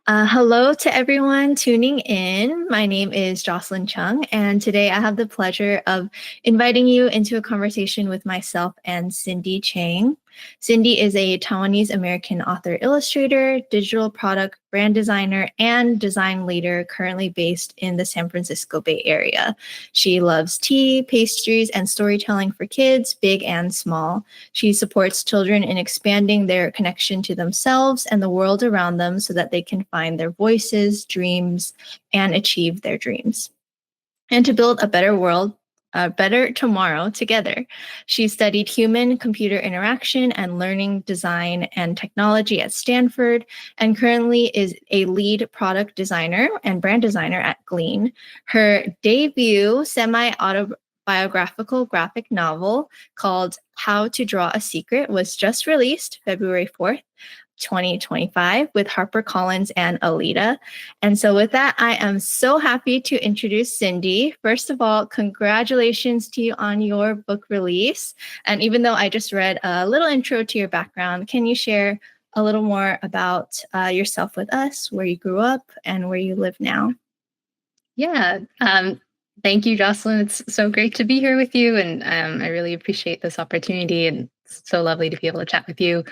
Hello to everyone tuning in. My name is Jocelyn Chung, and today I have the pleasure of inviting you into a conversation with myself and Cindy Chang. Cindy is a Taiwanese American author, illustrator, digital product brand designer, and design leader currently based in the San Francisco Bay Area. She loves tea, pastries, and storytelling for kids, big and small. She supports children in expanding their connection to themselves and the world around them so that they can find their voices, dreams, and achieve their dreams. And to build a better world, a better tomorrow together. She studied human computer interaction and learning design and technology at Stanford, and currently is a lead product designer and brand designer at Glean. Her debut semi-autobiographical graphic novel called How to Draw a Secret was just released February 4th. 2025 with HarperCollins and Alita. And so with that, I am so happy to introduce Cindy. First of all, congratulations to you on your book release. And even though I just read a little intro to your background, can you share a little more about yourself with us, where you grew up and where you live now? Yeah. Thank you, Jocelyn. It's so great to be here with you. And I really appreciate this opportunity. And it's so lovely to be able to chat with you.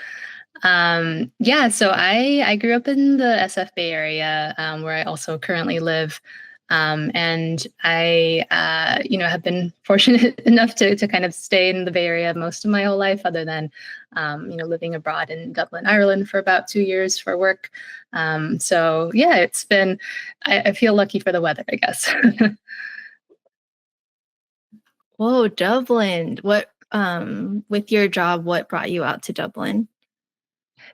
So I grew up in the SF Bay Area, where I also currently live. And I, have been fortunate enough to kind of stay in the Bay Area most of my whole life, other than, living abroad in Dublin, Ireland for about 2 years for work. It's been, I feel lucky for the weather, I guess. Whoa, Dublin. What, with your job, what brought you out to Dublin?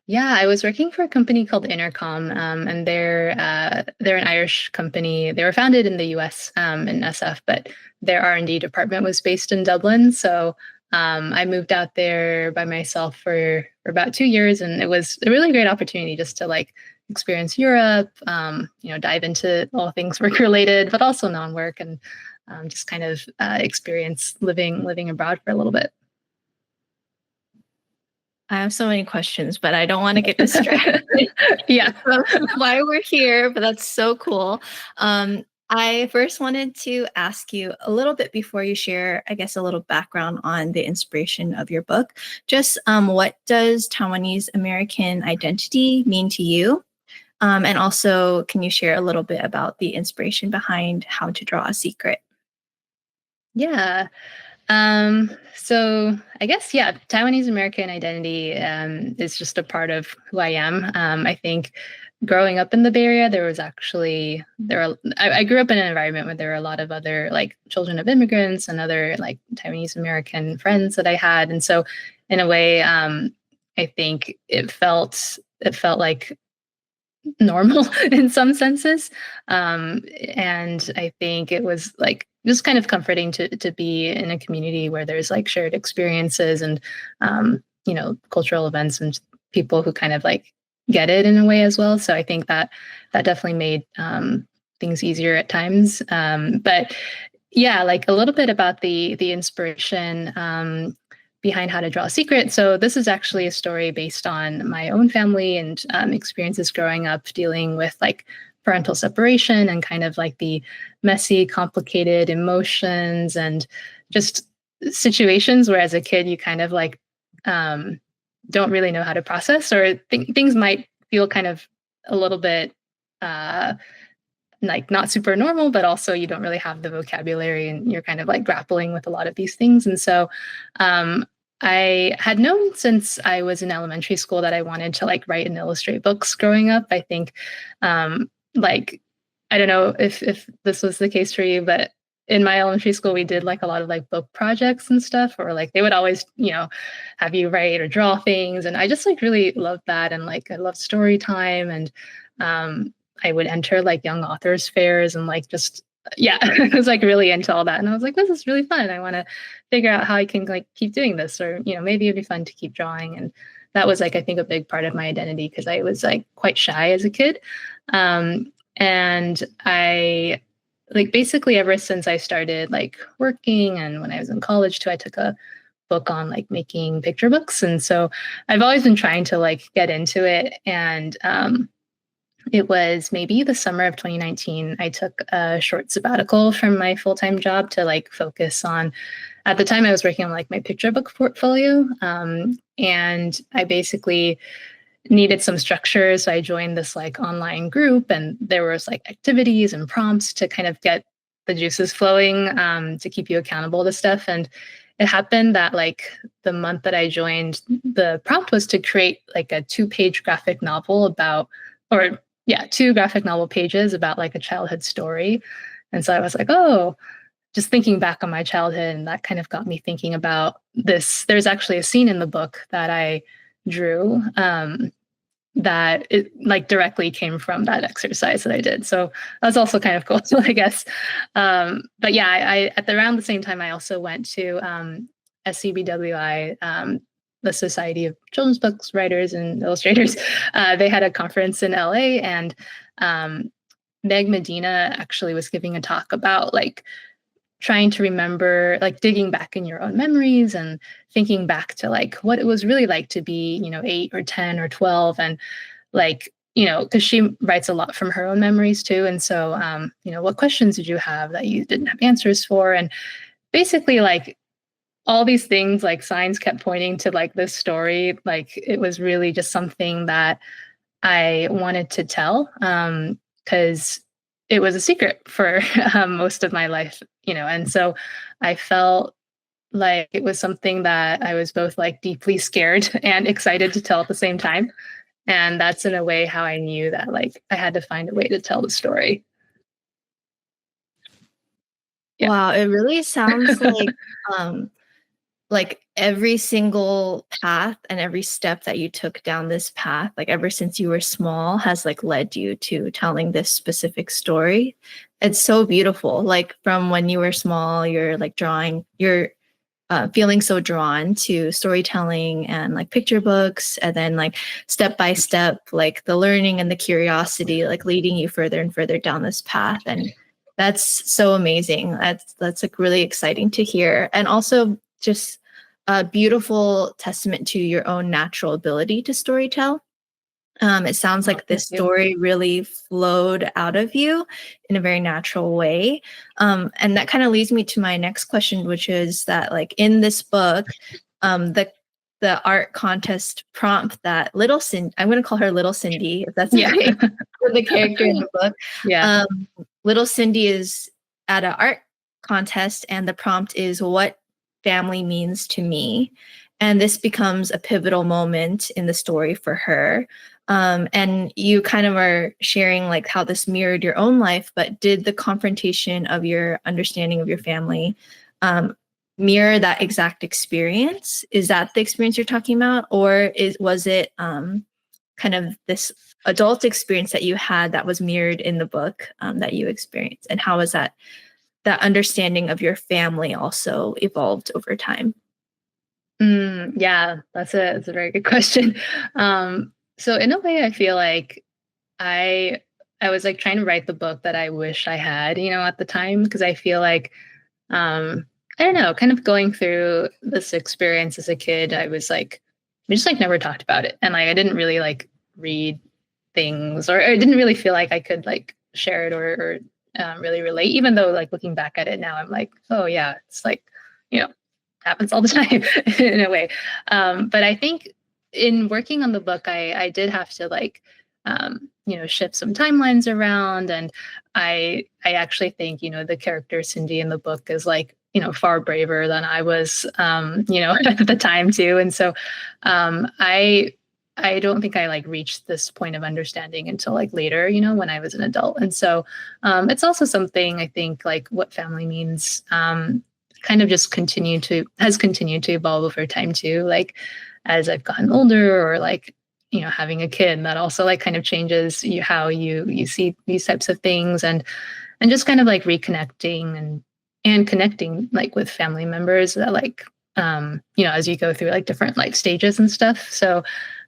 Yeah, I was working for a company called Intercom, and they're an Irish company. They were founded in the U.S. In SF, but their R&D department was based in Dublin. So I moved out there by myself for about 2 years, and it was a really great opportunity just to experience Europe, dive into all things work related, but also non-work, and just kind of experience living abroad for a little bit. I have so many questions, but I don't want to get distracted. Yeah. Why we're here, but that's so cool. I first wanted to ask you a little bit before you share, I guess, a little background on the inspiration of your book. Just what does Taiwanese American identity mean to you? And also, can you share a little bit about the inspiration behind How to Draw a Secret? Yeah. So I guess, Taiwanese American identity is just a part of who I am. I think growing up in the Bay Area, I grew up in an environment where there were a lot of other children of immigrants and other Taiwanese American friends that I had. And so in a way, I think it felt like normal in some senses. And I think it was just kind of comforting to be in a community where there's shared experiences and, cultural events and people who kind of get it in a way as well. So I think that definitely made things easier at times. But yeah, a little bit about the inspiration behind How to Draw a Secret. So this is actually a story based on my own family and experiences growing up dealing with parental separation and kind of the messy, complicated emotions and just situations where as a kid you kind of don't really know how to process, or things might feel kind of a little bit not super normal, but also you don't really have the vocabulary and you're kind of grappling with a lot of these things. And so I had known since I was in elementary school that I wanted to write and illustrate books growing up. I think I don't know if this was the case for you, but in my elementary school, we did a lot of book projects and stuff, or they would always, have you write or draw things. And I just really loved that. And I loved story time. And I would enter young authors fairs and I was really into all that. And I was like, this is really fun. I want to figure out how I can keep doing this, or, maybe it'd be fun to keep drawing. And that was I think a big part of my identity, because I was quite shy as a kid. And I basically ever since I started working, and when I was in college too, I took a book on making picture books. And so I've always been trying to get into it. And it was maybe the summer of 2019. I took a short sabbatical from my full-time job to like focus on, at the time I was working on like my picture book portfolio. And I basically needed some structure. So I joined this like online group, and there was like activities and prompts to kind of get the juices flowing, to keep you accountable to stuff. And it happened that like the month that I joined, the prompt was to create like a 2-page graphic novel about, or yeah, 2 graphic novel pages about like a childhood story. And so I was like, oh, just thinking back on my childhood, and that kind of got me thinking about this. There's actually a scene in the book that I drew, that it like directly came from that exercise that I did. So that's also kind of cool, I guess. But yeah, I at around the same time, I also went to SCBWI, the Society of Children's Books Writers and Illustrators. They had a conference in LA, and Meg Medina actually was giving a talk about like trying to remember, like digging back in your own memories and thinking back to like what it was really like to be, 8 or 10 or 12. And like, because she writes a lot from her own memories too. And so, what questions did you have that you didn't have answers for? And basically like all these things, like signs kept pointing to like this story. Like it was really just something that I wanted to tell, because it was a secret for most of my life, and so I felt like it was something that I was both like deeply scared and excited to tell at the same time. And that's in a way how I knew that like I had to find a way to tell the story. Yeah. Wow, it really sounds like every single path and every step that you took down this path, like ever since you were small, has like led you to telling this specific story. It's so beautiful. Like from when you were small, you're like drawing, you're feeling so drawn to storytelling and like picture books, and then like step by step, like the learning and the curiosity, like leading you further and further down this path. And that's so amazing. That's like really exciting to hear, and also just a beautiful testament to your own natural ability to storytell. It sounds like this story really flowed out of you in a very natural way. And that kind of leads me to my next question, which is that like in this book, the art contest prompt that little Cindy, I'm going to call her little Cindy, if that's okay, for the character in the book. Yeah. Little Cindy is at an art contest, and the prompt is, "What family means to me?" And this becomes a pivotal moment in the story for her. And you kind of are sharing like how this mirrored your own life, but did the confrontation of your understanding of your family mirror that exact experience? Is that the experience you're talking about? Or was it kind of this adult experience that you had that was mirrored in the book that you experienced? And how was that understanding of your family also evolved over time? Yeah, that's a very good question. So in a way, I feel like I I was like trying to write the book that I wish I had, at the time, because I feel like I don't know, kind of going through this experience as a kid, I was like, I just like never talked about it, and like I didn't really like read things, or I didn't really feel like I could like share it or really relate. Even though like looking back at it now, I'm like, oh yeah, it's like you know happens all the time in a way. But I think in working on the book, I did have to like, shift some timelines around. And I actually think, the character Cindy in the book is like, far braver than I was, at the time too. And so I don't think I like reached this point of understanding until like later, when I was an adult. And so it's also something I think like what family means kind of just has continued to evolve over time too. Like as I've gotten older, or like, having a kid, that also like kind of changes how you see these types of things, and just kind of like reconnecting and connecting like with family members that like, as you go through like different life stages and stuff. So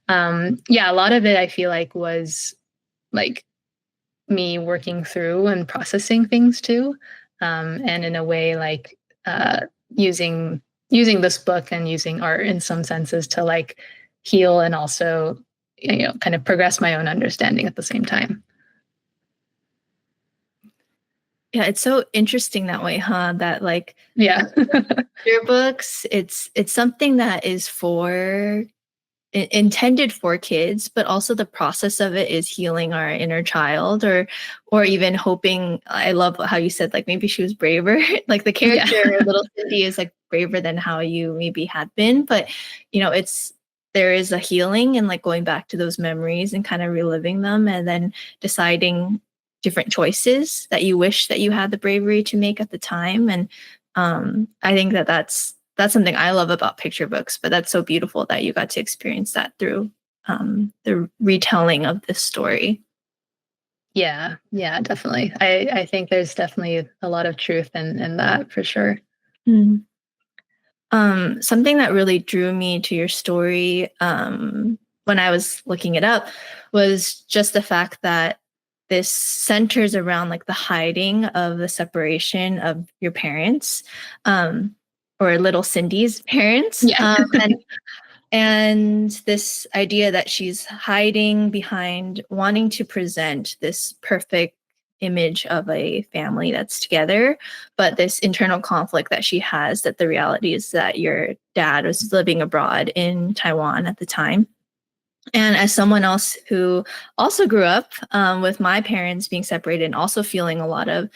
yeah, a lot of it I feel like was like me working through and processing things too. And in a way like uh, using this book and using art in some senses to like heal, and also kind of progress my own understanding at the same time. Yeah, it's so interesting that way, huh? That like Yeah. your books, it's something that is for intended for kids, but also the process of it is healing our inner child, or even hoping. I love how you said like maybe she was braver. Like the Yeah. character little Cindy is like braver than how you maybe had been, but it's there is a healing and like going back to those memories and kind of reliving them and then deciding different choices that you wish that you had the bravery to make at the time. And I think that that's something I love about picture books, but that's so beautiful that you got to experience that through the retelling of this story. Yeah, yeah, definitely. I think there's definitely a lot of truth in that for sure. Mm. Something that really drew me to your story when I was looking it up was just the fact that this centers around like the hiding of the separation of your parents, or little Cindy's parents, Yeah. and this idea that she's hiding behind wanting to present this perfect image of a family that's together, but this internal conflict that she has, that the reality is that your dad was living abroad in Taiwan at the time. And as someone else who also grew up with my parents being separated and also feeling a lot of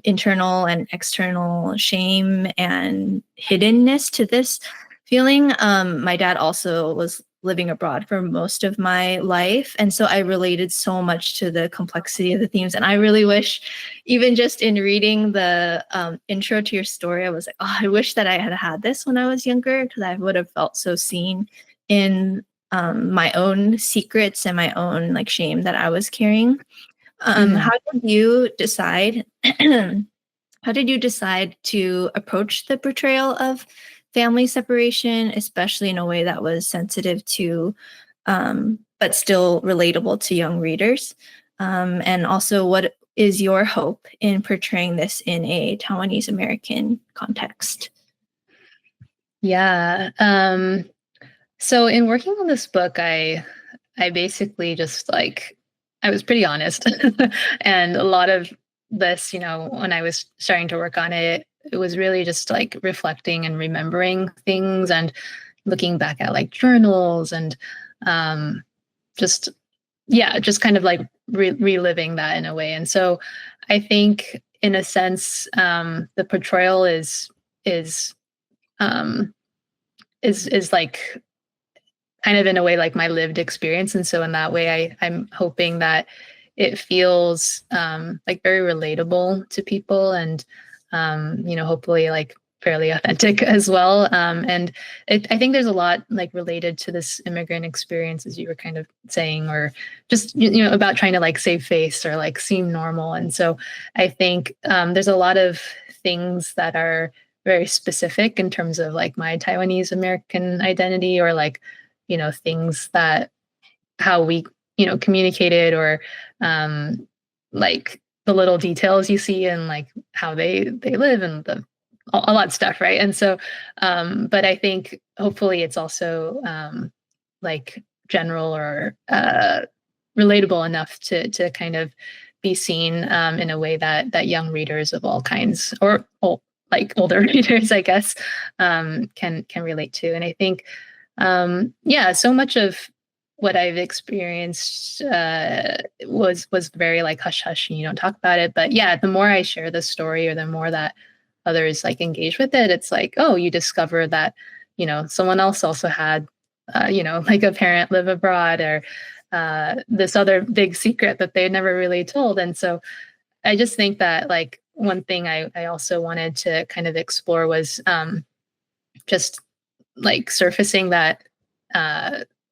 internal and external shame and hiddenness to this feeling, my dad also was living abroad for most of my life. And so I related so much to the complexity of the themes. And I really wish, even just in reading the intro to your story, I was like, oh, I wish that I had had this when I was younger, because I would have felt so seen in my own secrets and my own like shame that I was carrying. Mhm. How did you decide? How did you decide to approach the portrayal of family separation, especially in a way that was sensitive to, but still relatable to young readers? And also, what is your hope in portraying this in a Taiwanese American context? Yeah. So in working on this book, I basically just like I was pretty honest. And a lot of this, when I was starting to work on it, it was really just like reflecting and remembering things and looking back at like journals and um just yeah, just kind of like reliving that in a way. And so I think in a sense the portrayal is um is like kind of in a way like my lived experience. And so in that way, I'm hoping that it feels like very relatable to people and, hopefully like fairly authentic as well. And I think there's a lot like related to this immigrant experience, as you were kind of saying, or just, about trying to like save face or like seem normal. And so I think there's a lot of things that are very specific in terms of like my Taiwanese American identity or like things that how we, communicated or like the little details you see and like how they live and a lot of stuff, right? And so but I think hopefully it's also like general or relatable enough to kind of be seen in a way that young readers of all kinds or like older readers, I guess, can relate to. And I think yeah, so much of what I've experienced was very like hush hush, and you don't talk about it. But yeah, the more I share the story, or the more that others like engage with it, it's like, oh, you discover that someone else also had like a parent live abroad, or this other big secret that they never really told. And so I just think that like one thing I also wanted to kind of explore was just like surfacing that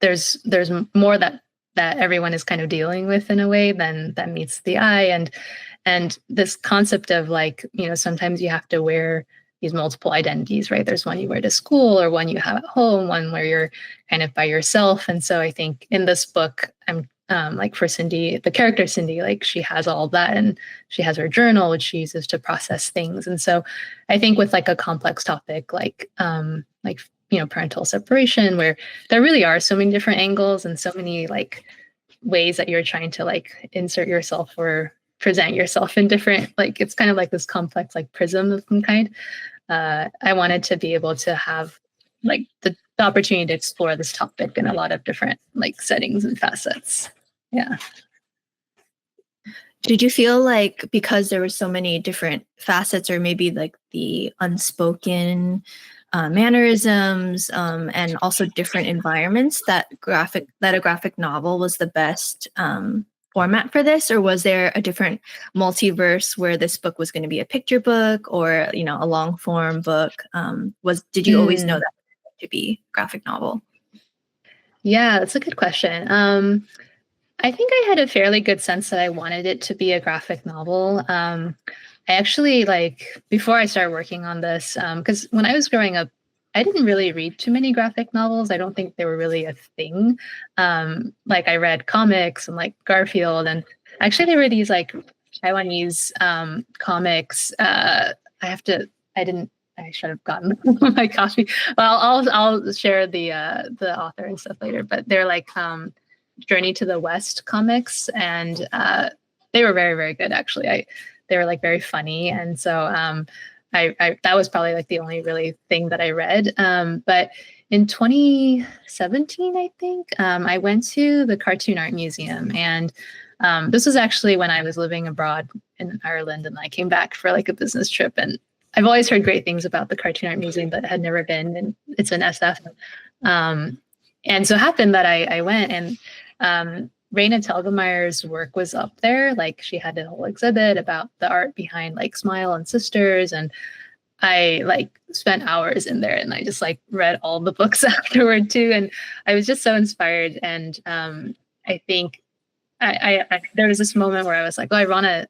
there's more that everyone is kind of dealing with in a way than that meets the eye. And this concept of like sometimes you have to wear these multiple identities, right? There's one you wear to school, or one you have at home, one where you're kind of by yourself. And so I think in this book, I'm like for Cindy, the character Cindy, like she has all that, and she has her journal which she uses to process things. And so I think with like a complex topic like parental separation, where there really are so many different angles and so many like ways that you're trying to like insert yourself or present yourself in different, like, it's kind of like this complex, like prism of some kind. I wanted to be able to have like the opportunity to explore this topic in a lot of different like settings and facets. Yeah. Did you feel like because there were so many different facets, or maybe like the unspoken mannerisms, and also different environments, that a graphic novel was the best format for this? Or was there a different multiverse where this book was going to be a picture book, or a long form book? Did you always know that to be graphic novel? Yeah, that's a good question. I think I had a fairly good sense that I wanted it to be a graphic novel. I actually, like, before I started working on this, because when I was growing up, I didn't really read too many graphic novels. I don't think they were really a thing. Like, I read comics and like Garfield, and actually there were these like Taiwanese comics. I should have gotten my copy. Well, I'll share the author and stuff later. But they're like Journey to the West comics, and they were very, very good. Actually, they were like very funny, and so I that was probably like the only really thing that I read. But in 2017, I think I went to the Cartoon Art Museum, and this was actually when I was living abroad in Ireland, and I came back for like a business trip. And I've always heard great things about the Cartoon Art Museum, but had never been, and it's in SF. And so it happened that I went, and Raina Telgemeier's work was up there. Like, she had a whole exhibit about the art behind like Smile and Sisters, and I like spent hours in there, and I just like read all the books afterward too. And I was just so inspired. And I think there was this moment where I was like, oh, I want to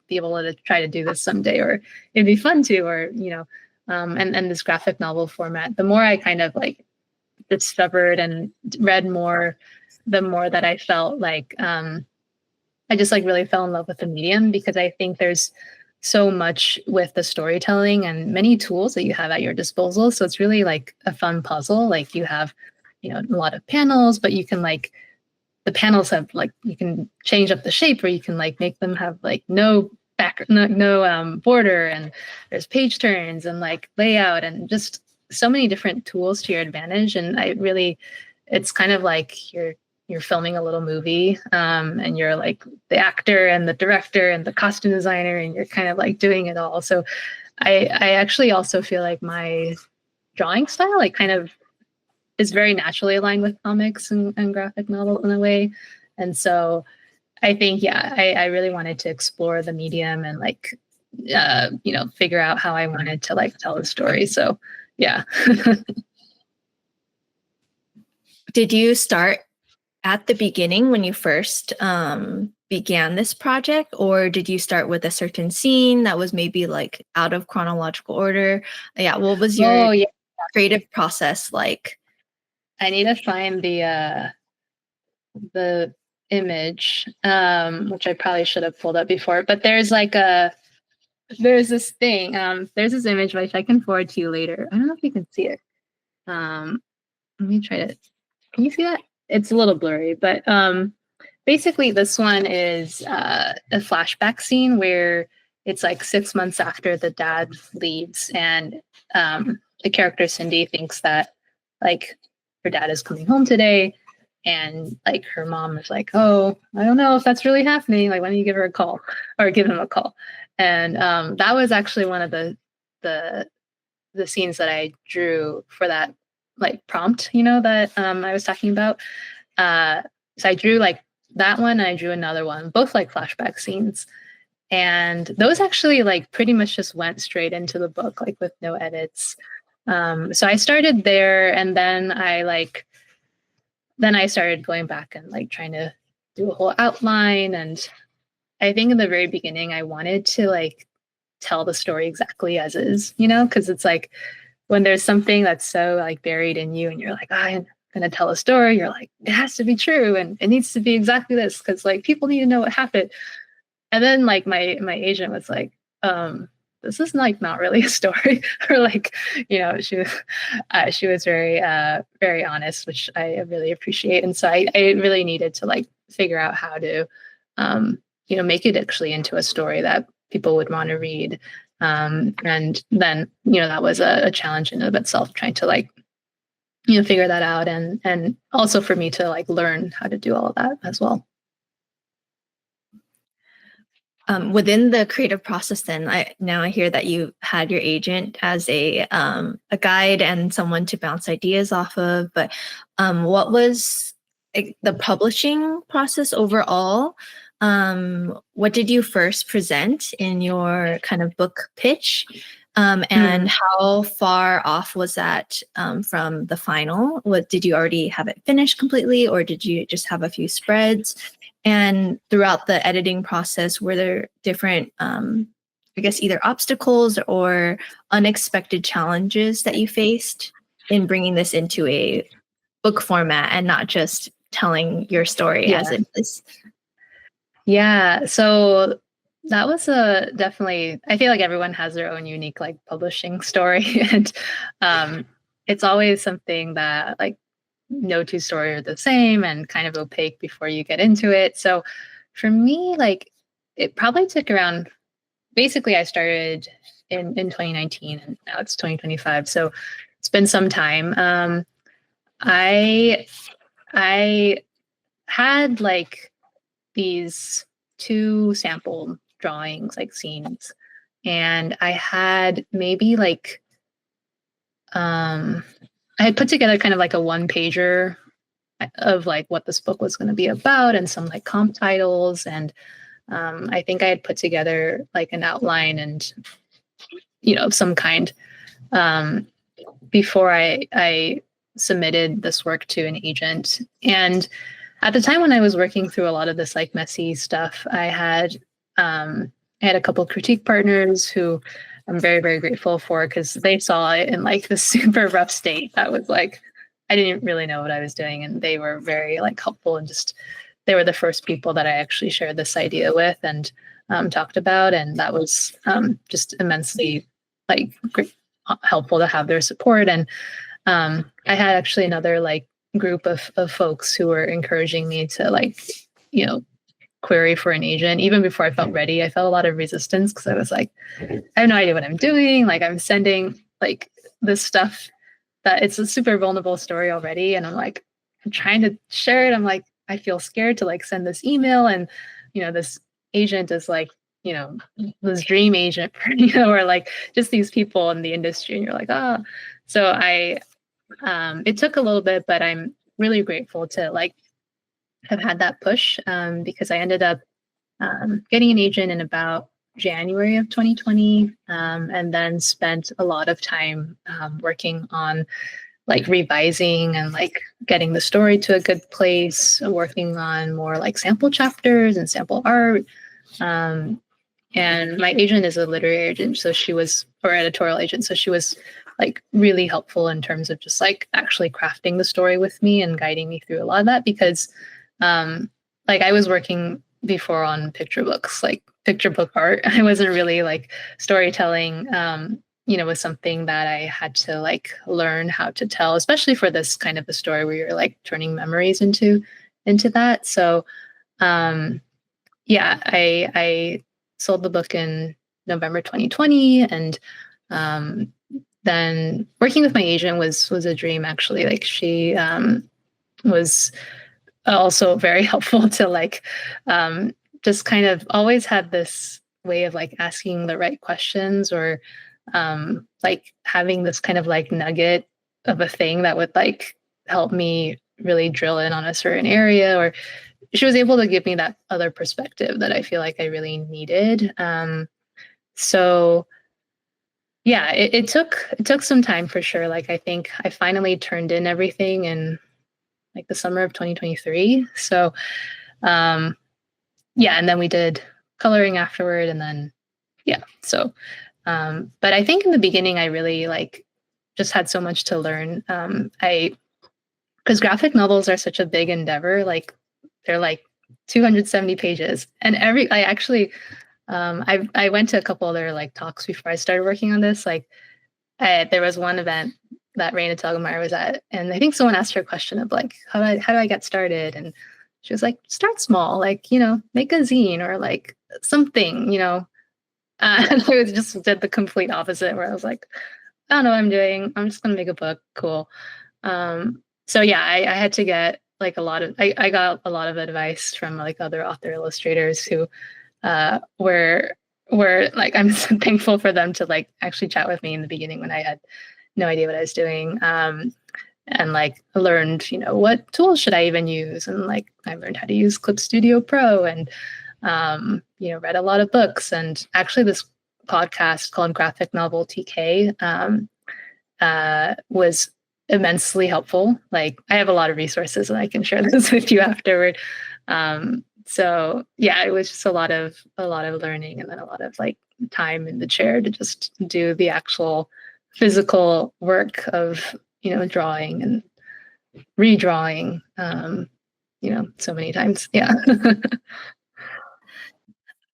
be able to try to do this someday, or it'd be fun to, or and this graphic novel format. The more I kind of like discovered and read more, the more that I felt like I just like really fell in love with the medium, because I think there's so much with the storytelling and many tools that you have at your disposal. So it's really like a fun puzzle. Like, you have, a lot of panels, but you can like, the panels have like, you can change up the shape, or you can like make them have like no border, and there's page turns and like layout, and just so many different tools to your advantage. And it's kind of like you're filming a little movie, and you're like the actor and the director and the costume designer, and you're kind of like doing it all. So I actually also feel like my drawing style like kind of is very naturally aligned with comics and graphic novel in a way. And so I think, yeah, I really wanted to explore the medium and like, figure out how I wanted to like tell a story. So yeah. Did you start at the beginning when you first began this project, or did you start with a certain scene that was maybe like out of chronological order? Yeah, what was your creative process like? I need to find the image, which I probably should have pulled up before, but there's this thing, there's this image which I can forward to you later. I don't know if you can see it. Let me try to, can you see that? It's a little blurry, but basically this one is a flashback scene where it's like 6 months after the dad leaves, and the character Cindy thinks that like her dad is coming home today, and like her mom is like, oh, I don't know if that's really happening, like, why don't you give her a call, or give him a call. And that was actually one of the scenes that I drew for that like prompt, that I was talking about. So I drew like that one, and I drew another one, both like flashback scenes. And those actually like pretty much just went straight into the book, like with no edits. So I started there, and then I started going back and like trying to do a whole outline. And I think in the very beginning, I wanted to like tell the story exactly as is, because it's like when there's something that's so like buried in you, and you're like, oh, I'm gonna tell a story, you're like, it has to be true, and it needs to be exactly this, because like people need to know what happened. And then like my agent was like, this is like not really a story, or like, she was very very honest, which I really appreciate. And so I really needed to like figure out how to make it actually into a story that people would want to read. And then, that was a challenge in and of itself, trying to like, figure that out. And also for me to like learn how to do all of that as well. Within the creative process, then I hear that you had your agent as a guide and someone to bounce ideas off of. But what was the publishing process overall? What did you first present in your kind of book pitch? And how far off was that from the final? Did you already have it finished completely, or did you just have a few spreads? And throughout the editing process, were there different, I guess, either obstacles or unexpected challenges that you faced in bringing this into a book format and not just telling your story as it is? Yeah. So that was definitely, I feel like everyone has their own unique like publishing story. And it's always something that like no two stories are the same and kind of opaque before you get into it. So for me, like it probably took around, basically I started in 2019 and now it's 2025. So it's been some time. I had like these 2 sample drawings, like scenes, and I had maybe like I had put together kind of like a 1-pager of like what this book was going to be about and some like comp titles, and I think I had put together like an outline and of some kind before I submitted this work to an agent. And at the time when I was working through a lot of this like messy stuff, I had a couple critique partners who I'm very, very grateful for, because they saw it in like this super rough state that was like, I didn't really know what I was doing. And they were very like helpful, and just, they were the first people that I actually shared this idea with and talked about. And that was just immensely like helpful to have their support. And I had actually another like group of folks who were encouraging me to like, query for an agent. Even before I felt ready, I felt a lot of resistance because I was like, I have no idea what I'm doing. Like I'm sending like this stuff that it's a super vulnerable story already. And I'm like, I'm trying to share it. I'm like, I feel scared to like send this email. And, this agent is like, this dream agent, or like just these people in the industry. And you're like, oh, so it took a little bit, but I'm really grateful to like have had that push because I ended up getting an agent in about January of 2020, and then spent a lot of time working on like revising and like getting the story to a good place, working on more like sample chapters and sample art. And my agent is a literary agent, so she was, or editorial agent, so she was like really helpful in terms of just like actually crafting the story with me and guiding me through a lot of that, because like I was working before on picture books, like picture book art. I wasn't really like storytelling, was something that I had to like learn how to tell, especially for this kind of a story where you're like turning memories into that. So I sold the book in November 2020, and then working with my agent was a dream, actually. Like she was also very helpful to like just kind of always had this way of like asking the right questions, or like having this kind of like nugget of a thing that would like help me really drill in on a certain area. Or she was able to give me that other perspective that I feel like I really needed. So yeah, it took some time for sure. Like I think I finally turned in everything in like the summer of 2023. So and then we did coloring afterward, and then so but I think in the beginning I really like just had so much to learn. Because graphic novels are such a big endeavor, like they're like 270 pages, and I actually I went to a couple other like talks before I started working on this. Like there was one event that Raina Telgemeier was at, and I think someone asked her a question of like, how do I get started? And she was like, start small, like, make a zine or like something, and I just did the complete opposite where I was like, I don't know what I'm doing. I'm just going to make a book. Cool. So yeah, I had to get like I got a lot of advice from like other author illustrators who were like, I'm so thankful for them to like actually chat with me in the beginning when I had no idea what I was doing. And like learned, what tools should I even use? And like I learned how to use Clip Studio Pro and read a lot of books. And actually this podcast called Graphic Novel TK was immensely helpful. Like I have a lot of resources and I can share those with you afterward. So yeah, it was just a lot of learning and then a lot of like time in the chair to just do the actual physical work of, drawing and redrawing, so many times. Yeah.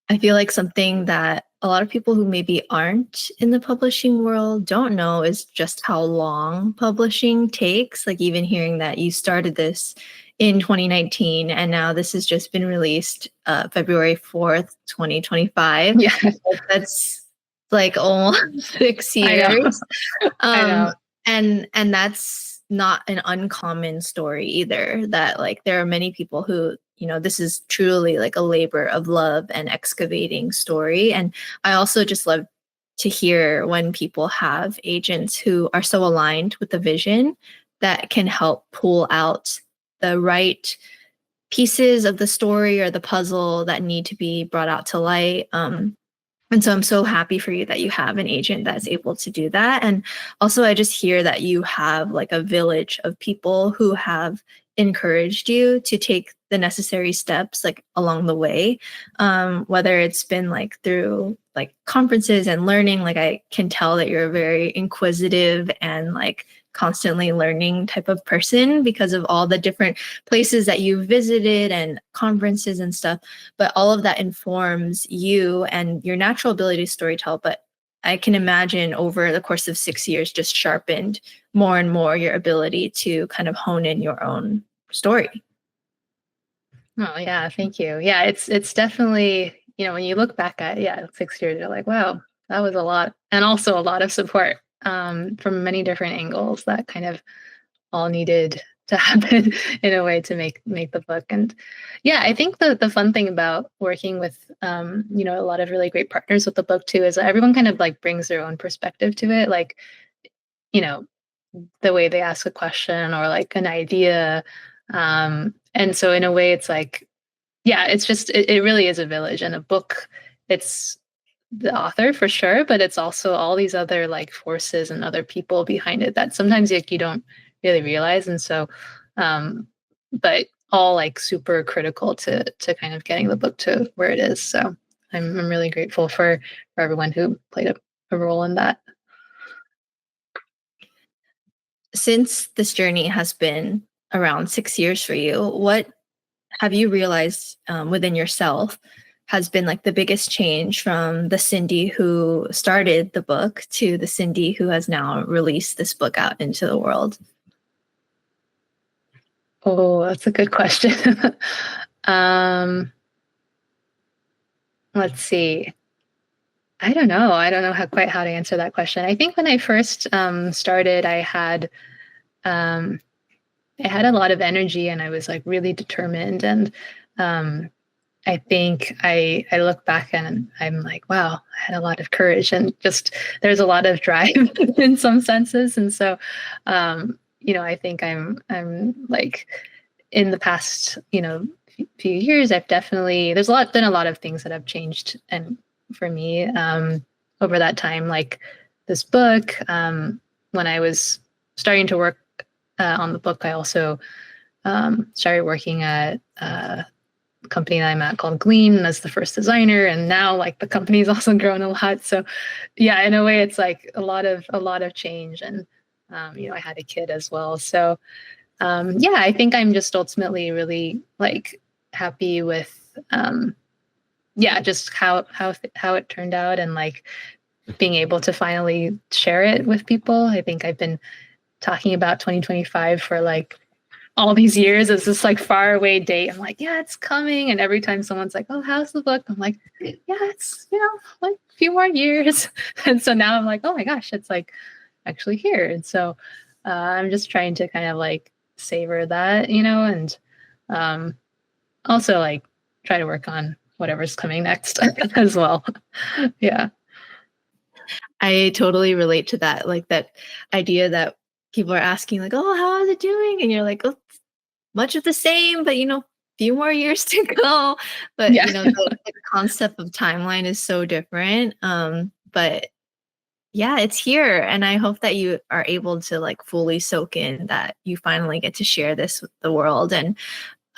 I feel like something that a lot of people who maybe aren't in the publishing world don't know is just how long publishing takes. Like even hearing that you started this in 2019 and now this has just been released February 4th, 2025. Yeah. That's like almost 6 years. I know. And that's not an uncommon story either, that like there are many people who, this is truly like a labor of love and excavating story. And I also just love to hear when people have agents who are so aligned with the vision that can help pull out the right pieces of the story or the puzzle that need to be brought out to light. And so I'm so happy for you that you have an agent that's able to do that. And also, I just hear that you have like a village of people who have encouraged you to take the necessary steps like along the way, whether it's been like through like conferences and learning. Like I can tell that you're a very inquisitive and like constantly learning type of person because of all the different places that you've visited and conferences and stuff. But all of that informs you and your natural ability to storytell. But I can imagine over the course of 6 years just sharpened more and more your ability to kind of hone in your own story. Oh yeah, thank you. Yeah, it's definitely, when you look back at 6 years, you're like, wow, that was a lot. And also a lot of support from many different angles that kind of all needed to happen in a way to make the book. And yeah, I think the fun thing about working with a lot of really great partners with the book too is that everyone kind of like brings their own perspective to it. Like, the way they ask a question or like an idea. And so in a way it's like, yeah, it's just it really is a village, and a book, it's the author for sure, but it's also all these other like forces and other people behind it that sometimes like you don't really realize. And so but all like super critical to kind of getting the book to where it is. So I'm really grateful for everyone who played a role in that. Since this journey has been around 6 years for you, what have you realized within yourself has been like the biggest change from the Cindy who started the book to the Cindy who has now released this book out into the world? Oh, that's a good question. Let's see. I don't know. I don't know quite how to answer that question. I think when I first started, I had a lot of energy and I was like really determined. And I think I look back and I'm like, wow, I had a lot of courage and just there's a lot of drive in some senses. And so, I think I'm like in the past, few years, I've definitely been a lot of things that have changed and for me over that time, like this book. When I was starting to work on the book, I also started working at a company that I'm at called Glean as the first designer, and now like the company's also grown a lot. So yeah, in a way, it's like a lot of change, and I had a kid as well. So yeah, I think I'm just ultimately really like happy with just how it turned out and like being able to finally share it with people. I think I've been talking about 2025 for like all these years as this like far away date. I'm like, yeah, it's coming. And every time someone's like, oh, how's the book? I'm like, yeah, it's, like a few more years. And so now I'm like, oh my gosh, it's like actually here. And so I'm just trying to kind of like savor that, and also like try to work on whatever's coming next as well. Yeah. I totally relate to that. Like that idea that people are asking, like, oh, how is it doing? And you're like, oh, much of the same, but few more years to go. But Yeah. The concept of timeline is so different. But yeah, it's here. And I hope that you are able to like fully soak in that you finally get to share this with the world. And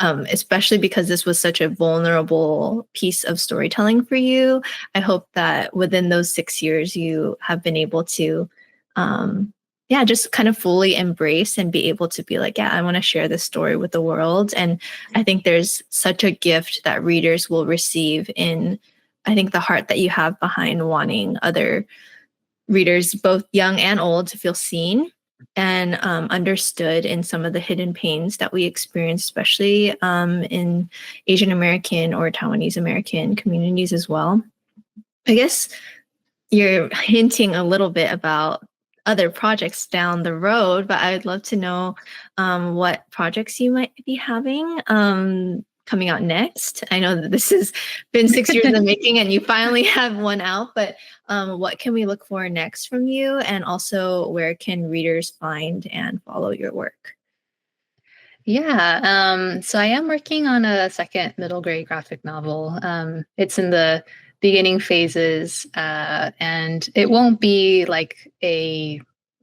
especially because this was such a vulnerable piece of storytelling for you. I hope that within those 6 years, you have been able to, yeah, just kind of fully embrace and be able to be like, yeah, I want to share this story with the world. And I think there's such a gift that readers will receive in, I think, the heart that you have behind wanting other readers, both young and old, to feel seen and understood in some of the hidden pains that we experience, especially in Asian American or Taiwanese American communities as well. I guess you're hinting a little bit about other projects down the road, but I would love to know what projects you might be having coming out next. I know that this has been 6 years in the making and you finally have one out, but what can we look for next from you? And also, where can readers find and follow your work? Yeah. So I am working on a second middle grade graphic novel. It's in the beginning phases, and it won't be like a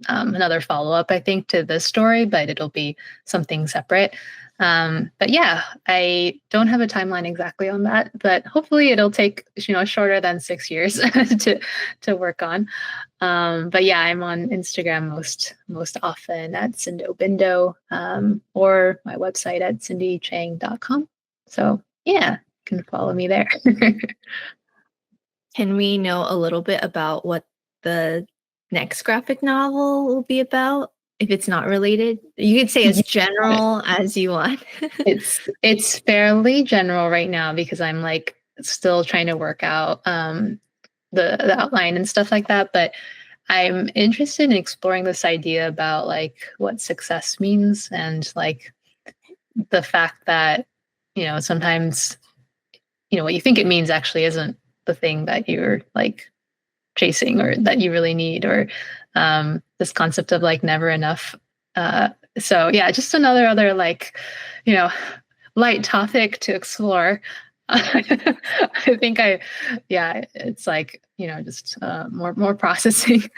another follow up, I think, to this story, but it'll be something separate. But yeah, I don't have a timeline exactly on that, but hopefully it'll take shorter than 6 years to work on. But yeah, I'm on Instagram most often at Cindobindo, or my website at cindychang.com. So yeah, you can follow me there. Can we know a little bit about what the next graphic novel will be about? If it's not related, you could say as general as you want. It's fairly general right now because I'm like still trying to work out the outline and stuff like that. But I'm interested in exploring this idea about like what success means and like the fact that sometimes what you think it means actually isn't the thing that you're like chasing or that you really need, or this concept of like never enough. So yeah, just another other like you know light topic to explore. I think yeah, it's like just more processing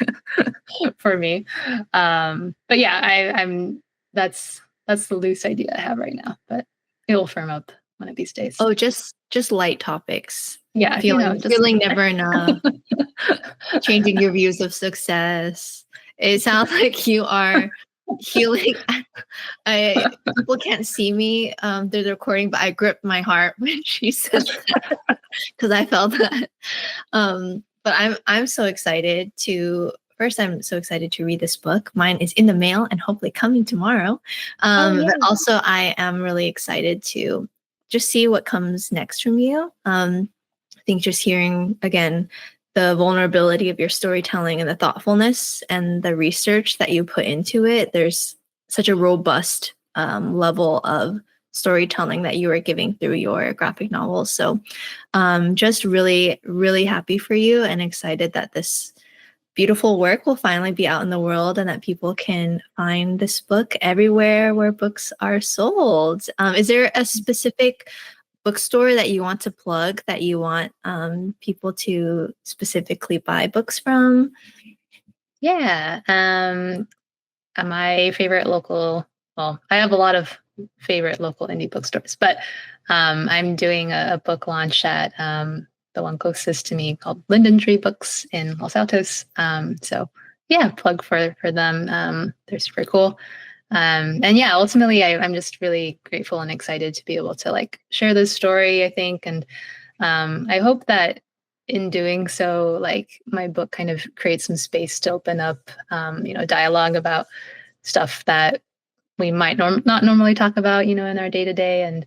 for me. But yeah, I'm that's the loose idea I have right now, but it will firm up one of these days. Oh, just light topics. Yeah, just Feeling never enough, changing your views of success. It sounds like you are healing. People can't see me through the recording, but I gripped my heart when she said that because I felt that. But I'm so excited to. First, I'm so excited to read this book. Mine is in the mail and hopefully coming tomorrow. But also, I am really excited to just see what comes next from you. I think just hearing again the vulnerability of your storytelling and the thoughtfulness and the research that you put into it, there's such a robust level of storytelling that you are giving through your graphic novels. So just really, really happy for you and excited that this beautiful work will finally be out in the world and that people can find this book everywhere where books are sold. Is there a specific bookstore that you want to plug, that you want people to specifically buy books from? Yeah. My favorite local, well, I have a lot of favorite local indie bookstores, but I'm doing a book launch at the one closest to me called Linden Tree Books in Los Altos. So yeah, plug for them. They're super cool. And yeah, ultimately, I'm just really grateful and excited to be able to like share this story, I think. And I hope that in doing so, like my book kind of creates some space to open up, dialogue about stuff that we might not normally talk about, in our day to day. And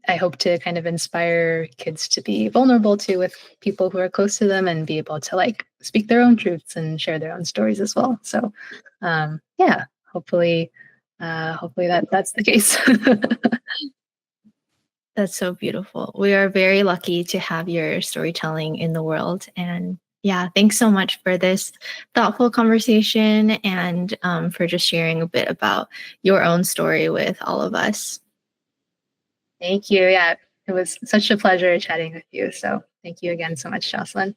I hope to kind of inspire kids to be vulnerable too with people who are close to them and be able to like speak their own truths and share their own stories as well. So, yeah, hopefully that's the case. That's so beautiful. We are very lucky to have your storytelling in the world. And yeah, thanks so much for this thoughtful conversation and for just sharing a bit about your own story with all of us. Thank you. Yeah, it was such a pleasure chatting with you. So thank you again so much, Jocelyn.